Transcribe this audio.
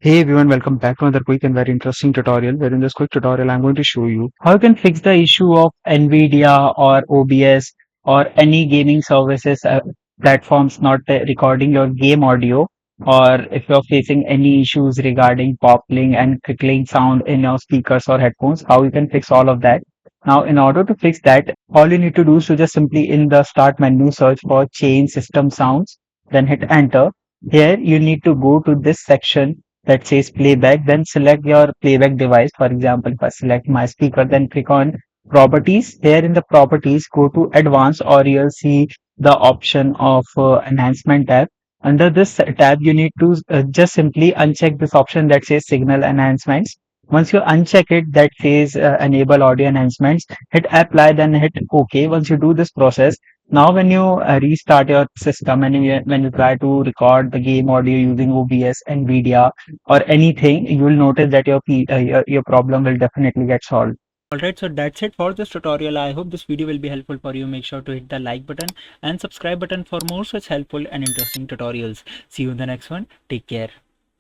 Hey everyone, welcome back to another quick and very interesting tutorial. Where in this quick tutorial, I'm going to show you how you can fix the issue of NVIDIA or OBS or any gaming services platforms not recording your game audio, or if you're facing any issues regarding popping and crickling sound in your speakers or headphones, how you can fix all of that. Now, in order to fix that, all you need to do is to just simply in the start menu search for change system sounds, then hit enter. Here you need to go to this section that says playback, then select your playback device. For example, if I select my speaker, then click on properties. Here in the properties, go to advanced, or you'll see the option of enhancement tab. Under this tab, you need to just simply uncheck this option that says signal enhancements. Once you uncheck it, that says enable audio enhancements, hit apply, then hit OK. Once you do this process, now when you restart your system and when you try to record the game audio using OBS, NVIDIA, or anything, you will notice that your problem will definitely get solved. Alright, so that's it for this tutorial. I hope this video will be helpful for you. Make sure to hit the like button and subscribe button for more such helpful and interesting tutorials. See you in the next one. Take care.